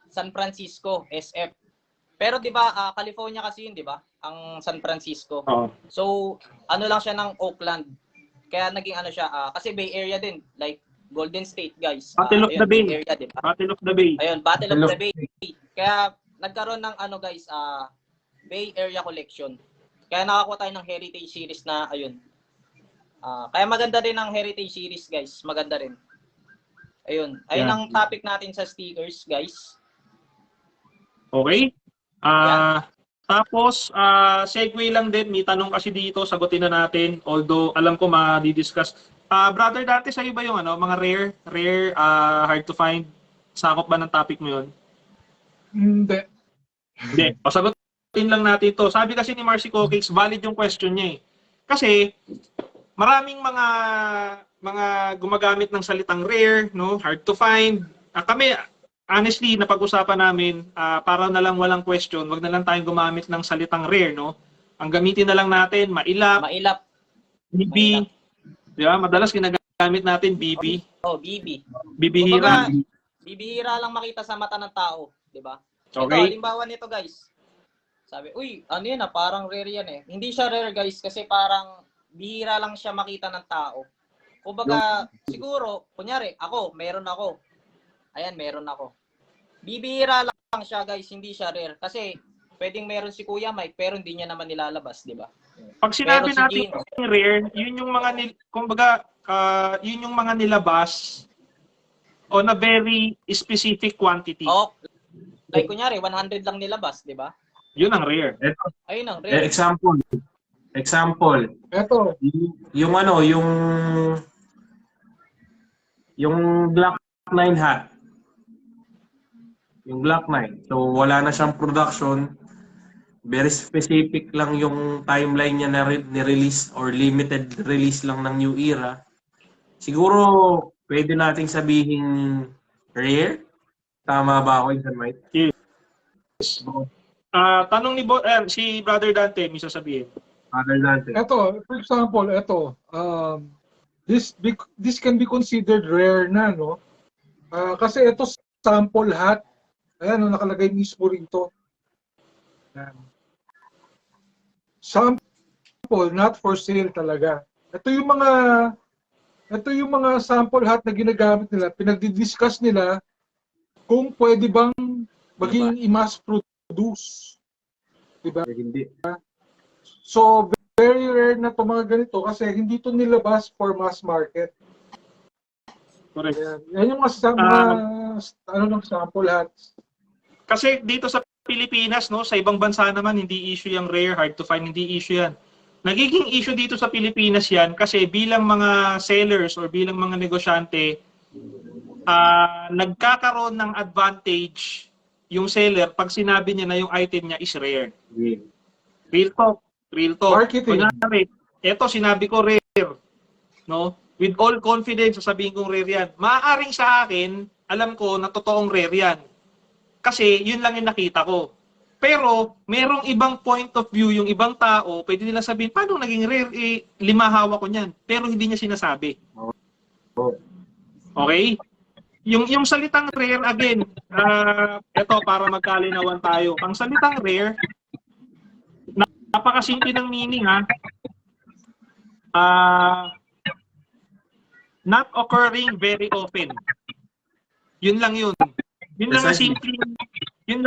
[SPEAKER 2] San Francisco, SF. Pero 'di ba, California kasi yun, 'di ba? Ang San Francisco.
[SPEAKER 1] Oo.
[SPEAKER 2] So, ano lang siya ng Oakland. Kaya naging ano siya, kasi Bay Area din, like Golden State, guys.
[SPEAKER 1] Battle of
[SPEAKER 2] Ayun,
[SPEAKER 1] the Bay.
[SPEAKER 2] Area, 'di ba?
[SPEAKER 1] Battle of the Bay.
[SPEAKER 2] Ayun, Battle of the Bay. Kaya nagkaroon ng ano, guys, Bay Area collection. Kaya nakakuha tayo ng Heritage Series na ayun. Kaya maganda rin ang Heritage Series, guys. Maganda rin. Ayun. Ayun
[SPEAKER 1] Yeah.
[SPEAKER 2] ang topic natin sa stickers, guys.
[SPEAKER 1] Okay?
[SPEAKER 2] Yan.
[SPEAKER 1] Tapos, segue lang din. May tanong kasi dito, sagutin na natin. Although, alam ko ma-discuss. Brother, dati sa'yo ba yung mga rare, hard to find? Sakop ba ng topic mo yun?
[SPEAKER 4] Hindi.
[SPEAKER 1] Hindi. O, sagutin lang natin to. Sabi kasi ni Marcy Cokix, valid yung question niya eh. Kasi, maraming mga gumagamit ng salitang rare, no, hard to find. Kami honestly napag-usapan namin para na lang walang question, wag na lang tayong gumamit ng salitang rare, no. Ang gamitin na lang natin mailap,
[SPEAKER 2] Mailap.
[SPEAKER 1] BB. Di ba? Madalas ginagamit natin BB,
[SPEAKER 2] Oh, BB.
[SPEAKER 1] bibihira.
[SPEAKER 2] Kumbaga, bibihira lang makita sa mata ng tao, 'di ba? Ito,
[SPEAKER 1] Okay.
[SPEAKER 2] halimbawa nito, guys. Sabi, uy, ano yan parang rare yan eh. Hindi siya rare, guys, kasi parang bihira lang siya makita ng tao. Kumbaga, siguro, kunyari, meron ako. Ayan, meron ako. Bibihira lang siya, guys, hindi siya rare. Kasi, pwedeng meron si Kuya Mike, pero hindi niya naman nilalabas, di ba?
[SPEAKER 1] Pag sinabi
[SPEAKER 2] Pero si
[SPEAKER 1] natin
[SPEAKER 2] Gino,
[SPEAKER 1] rare, yun yung mga kumbaga yun yung mga nilabas on a very specific quantity.
[SPEAKER 2] oh, like, kunyari, 100 lang nilabas, di ba?
[SPEAKER 1] Yun ang rare.
[SPEAKER 2] Ayun ang rare.
[SPEAKER 3] Example.
[SPEAKER 4] Eto.
[SPEAKER 3] Yung Glock 9 hat. Yung Glock 9. So wala na siyang production. Very specific lang yung timeline niya na ni-release or limited release lang ng New Era. Siguro pwede nating sabihin rare. Tama ba ako, Insan Mike?
[SPEAKER 1] Tanong ni si Brother Dante, may sasabihin.
[SPEAKER 3] Other natin.
[SPEAKER 4] Ito, for example, this can be considered rare na, no? Kasi ito sample hat. Ayan, nakalagay mismo rito. Ayan. Sample, not for sale talaga. Ito yung mga sample hat na ginagamit nila, pinagdi-discuss nila kung pwede bang maging i-mass produce. Diba?
[SPEAKER 3] Hindi.
[SPEAKER 4] So, very rare na ito mga ganito kasi hindi ito nilabas for mass market.
[SPEAKER 1] Correct.
[SPEAKER 4] Yan yung mga sample hats.
[SPEAKER 1] Kasi dito sa Pilipinas, no, sa ibang bansa naman, hindi issue yung rare, hard to find, hindi issue yan. Nagiging issue dito sa Pilipinas yan kasi bilang mga sellers or bilang mga negosyante, nagkakaroon ng advantage yung seller pag sinabi niya na yung item niya is rare.
[SPEAKER 3] Yeah.
[SPEAKER 1] Real talk.
[SPEAKER 4] Marketing.
[SPEAKER 1] Kunyari, eto sinabi ko rare. No? With all confidence, sasabihin kong rare yan. Maaaring sa akin, alam ko na totoong rare yan. Kasi yun lang yung nakita ko. Pero, merong ibang point of view, yung ibang tao, pwede nila sabihin, paano naging rare? 5 hawak ko niyan. Pero hindi niya sinasabi. Okay? Yung salitang rare, again, eto para magkalinawan tayo. Ang salitang rare, napakasimple ng meaning, ha? Not occurring very often. Yun lang yun. Yun lang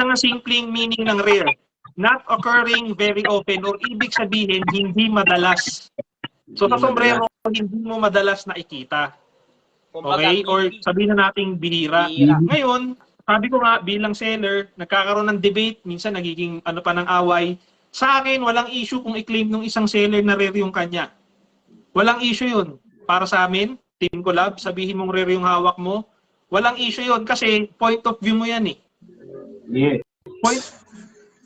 [SPEAKER 1] ang simpleng meaning ng rare. Not occurring very often or ibig sabihin hindi madalas. So sa sombrero hindi mo madalas nakikita. Okay? Or sabihin na nating bihira. Ngayon, sabi ko nga bilang seller, nagkakaroon ng debate, minsan nagiging ano pa ng away. Sa akin, walang issue kung i-claim ng isang seller na rare yung kanya. Walang issue yun. Para sa amin, Team Collab, sabihin mong rare yung hawak mo, walang issue yun kasi point of view mo yan eh.
[SPEAKER 3] Yeah.
[SPEAKER 1] Point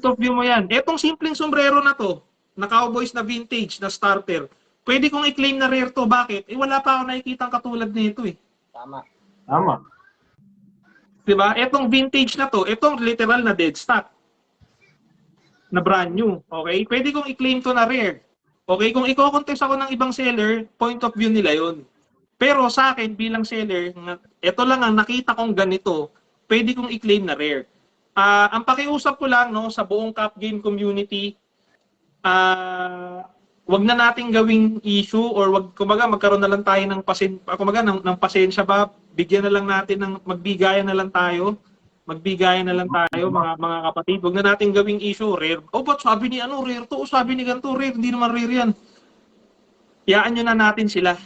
[SPEAKER 1] of view mo yan. Etong simpleng sombrero na to, na Cowboys na vintage, na starter, pwede kong i-claim na rare to. Bakit? Wala pa ako nakikitang katulad nito eh.
[SPEAKER 2] Tama.
[SPEAKER 1] Diba? Etong vintage na to, etong literal na dead stock. Na brand new. Okay? Pwede kong i-claim to na rare. Okay, kung i-contest ako ng ibang seller, point of view nila yon. Pero sa akin, bilang seller, ito lang ang nakita kong ganito, pwede kong i-claim na rare. Ang pakiusap ko lang no, sa buong Cup Game community, wag na nating gawing issue or wag kumbaga magkaroon na lang tayo ng ng pasensya ba, bigyan na lang natin ng magbigayan na lang tayo. Magbigayan na lang tayo mga kapatid. Wag na nating gawing issue rare. Oh, but sabi ni ano rare to, sabi ni ganito rare, hindi naman rare 'yan. Hayaan nyo na natin sila.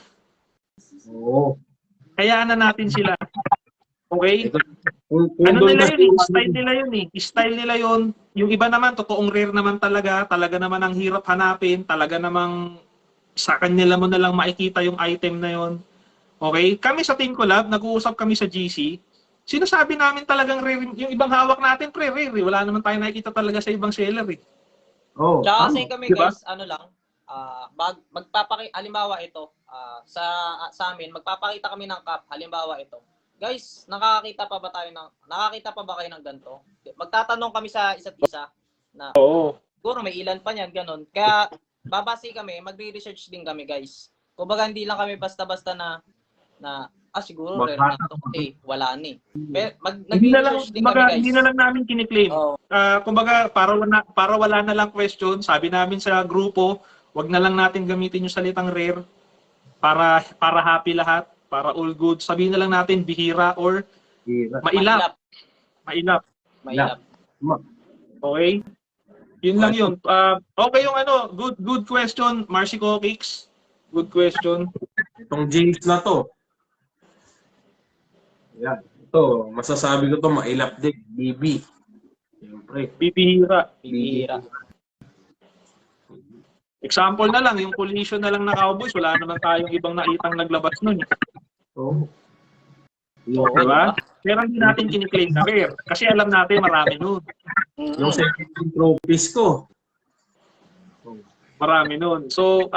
[SPEAKER 3] Oo.
[SPEAKER 1] Hayaan na natin sila. Okay?
[SPEAKER 3] Kung
[SPEAKER 1] Ano
[SPEAKER 3] doon
[SPEAKER 1] nila
[SPEAKER 3] kasi-
[SPEAKER 1] yun eh? Style nila yun eh. Style nila yun. Yung iba naman, totoong rare naman talaga. Talaga naman ang hirap hanapin. Talaga namang sa kanila mo na lang makikita yung item na yun. Okay? Kami sa Team Collab, nag-uusap kami sa GC. Sinasabi namin talagang rare. Yung ibang hawak natin, rare eh. Wala naman tayo nakikita talaga sa ibang seller eh.
[SPEAKER 3] Oo.
[SPEAKER 2] Tsaka
[SPEAKER 3] tama.
[SPEAKER 2] kasi kami
[SPEAKER 1] Diba?
[SPEAKER 2] guys, ano lang, halimbawa ito, sa amin, magpapakita kami ng cup, halimbawa ito. Guys, nakakita pa ba kayo ng ganito? Magtatanong kami sa isa't isa na
[SPEAKER 1] Oo.
[SPEAKER 2] siguro may ilan pa niyan, ganun. Kaya babase kami, magre-research din kami guys. Kumbaga hindi lang kami basta-basta na siguro rare na ito kasi wala ni. Pero
[SPEAKER 1] Hindi na lang,
[SPEAKER 2] nag-research din kami
[SPEAKER 1] kumbaga,
[SPEAKER 2] guys.
[SPEAKER 1] hindi na lang namin kiniklaim.
[SPEAKER 2] Oo.
[SPEAKER 1] Kumbaga, para wala na lang question, sabi namin sa grupo, wag na lang natin gamitin yung salitang rare para happy lahat, para all good. Sabihin na lang natin bihira or
[SPEAKER 3] Hirap.
[SPEAKER 1] mailap.
[SPEAKER 2] Mailap.
[SPEAKER 1] Mailap.
[SPEAKER 3] Ma-
[SPEAKER 1] Okay? Yun lang yun. Okay yung ano, good question, Marcy Kokix. Good question.
[SPEAKER 3] Itong James na to. Yan. Ito, masasabi ko to mailap din. BB. Siyempre.
[SPEAKER 1] Bibihira.
[SPEAKER 2] Bihira.
[SPEAKER 1] Example na lang, yung collision na lang na Cowboys, wala naman tayong ibang nakitang naglabas nun.
[SPEAKER 3] Oo.
[SPEAKER 1] Diba? Pero hindi natin kiniklaim na rare. Kasi alam natin marami nun.
[SPEAKER 3] Yung second trophies ko.
[SPEAKER 1] Marami nun. So,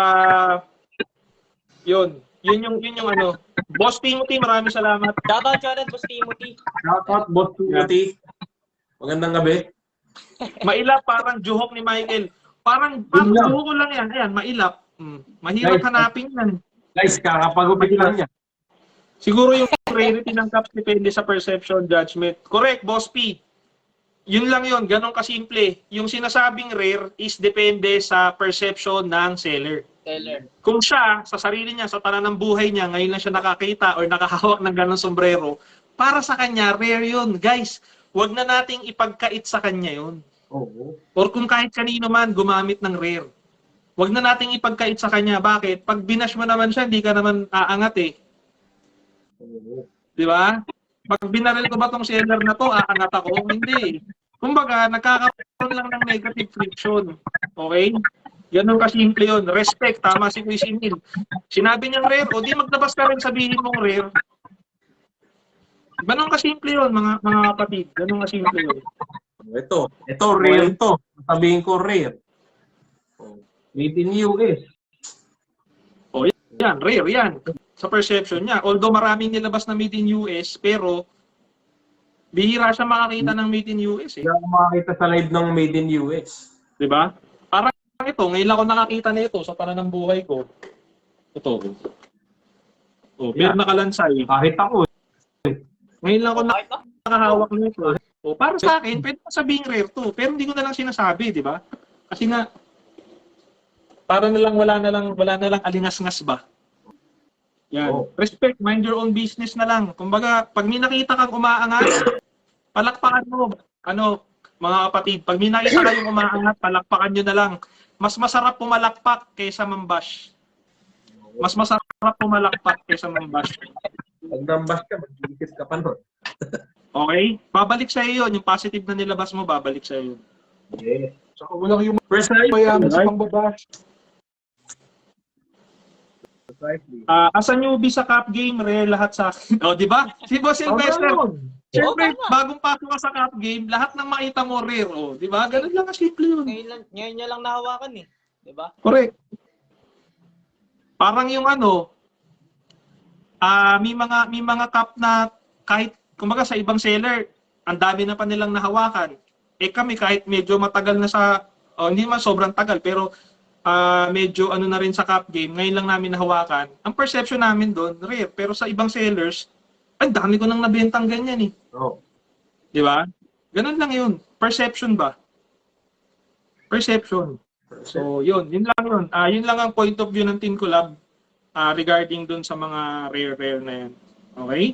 [SPEAKER 1] yun yung ano. Boss Timothy, maraming salamat.
[SPEAKER 2] Shoutout Jared, Boss Timothy.
[SPEAKER 3] Shoutout, Boss Timothy. Magandang gabi.
[SPEAKER 1] Mailap, parang juhok ni Michael. Parang juhok ko lang yan. Ayan, mailap. Mahirap
[SPEAKER 3] Guys,
[SPEAKER 1] hanapin yan.
[SPEAKER 3] Guys, kakapagupit lang yan.
[SPEAKER 1] Siguro yung rarity ng cups depende sa perception, judgment. Correct, Boss P. Yun lang yun, ganun kasimple. Yung sinasabing rare is depende sa perception ng seller.
[SPEAKER 2] Teller.
[SPEAKER 1] Kung siya, sa sarili niya, sa tanan ng buhay niya, ngayon lang siya nakakita or nakahawak ng ganong sombrero, para sa kanya, rare yun. Guys, wag na nating ipagkait sa kanya yun.
[SPEAKER 3] Oo.
[SPEAKER 1] Or kung kahit kanino man gumamit ng rare. Wag na nating ipagkait sa kanya. Bakit? Pag binash mo naman siya, hindi ka naman aangat eh.
[SPEAKER 3] Oo.
[SPEAKER 1] Di ba? Pag binaril ko ba tong seller na to, aangat ako? Hindi. Kumbaga, nagkakaroon lang ng negative friction. Okay? Ganun kasimple yun. Respect, tama si Kuya Emil. Sinabi niyang rare, o di maglabas ka rin sabihin mong rare. Ganun kasimple yun, mga kapatid. Ganun kasimple yun.
[SPEAKER 3] Ito rare to. Sabihin ko rare. Made in US.
[SPEAKER 1] Yan, rare yan. Sa perception niya. Although maraming nilabas na made in US, pero bihira siya makakita ng made in US eh.
[SPEAKER 3] Hindi ako makakita sa live ng Made in US.
[SPEAKER 1] Di ba? Parang ito, ngayon lang ako nakakita na ito sa pananang buhay ko. Ito. Oh,
[SPEAKER 3] Yeah.
[SPEAKER 1] beer na kalansay.
[SPEAKER 3] Kahit ako.
[SPEAKER 1] Ngayon lang ako
[SPEAKER 2] Bakit ba?
[SPEAKER 1] nakahawak nito. O, para sa akin, pwede mo sabihing rare to. Pero hindi ko na lang sinasabi, di ba? Kasi nga, para na lang, wala na lang alingas-ngas ba? Yan.
[SPEAKER 3] Oh.
[SPEAKER 1] Respect, mind your own business na lang. Kumbaga, pag may nakita kang umaangat, palakpakan mo. Ano, mga kapatid, pag may nakita kayong umaangat, palakpakan nyo na lang. Mas masarap pumalakpak kaysa mambash. Mas masarap pumalakpak kaysa mambash.
[SPEAKER 3] Pag nambas ka, mag-iisip ka pa nun.
[SPEAKER 1] Okay? Babalik sa iyo yun. Yung positive na nilabas mo, babalik sa iyo.
[SPEAKER 3] Yes.
[SPEAKER 4] Saka walang yung
[SPEAKER 3] First live.
[SPEAKER 4] mayaman sa pambabash.
[SPEAKER 1] As a newbie sa Cup Game, rare lahat sa akin. O, di ba? Si Boss Sylvester, siyempre,
[SPEAKER 2] Oo, tama.
[SPEAKER 1] bagong pasok ka sa Cup Game, lahat ng makita mo rare. O, di ba? Ganun lang ka-simple yun.
[SPEAKER 2] Ngayon niya lang nahawakan eh. Di ba?
[SPEAKER 1] Correct. Parang yung ano, may mga cup na kahit, kumbaga sa ibang seller, ang dami na pa nilang nahawakan. Eh kami, kahit medyo matagal na sa, hindi man sobrang tagal, pero medyo ano na rin sa cup game, ngayon lang namin nahawakan. Ang perception namin doon, rare. Pero sa ibang sellers, ang dami ko nang nabentang ganyan eh.
[SPEAKER 3] Oh.
[SPEAKER 1] Di ba? Ganun lang yun. Perception ba? Perception. So, yun lang yun. Yun lang ang point of view ng Team Collab regarding dun sa mga rare na yan. Okay?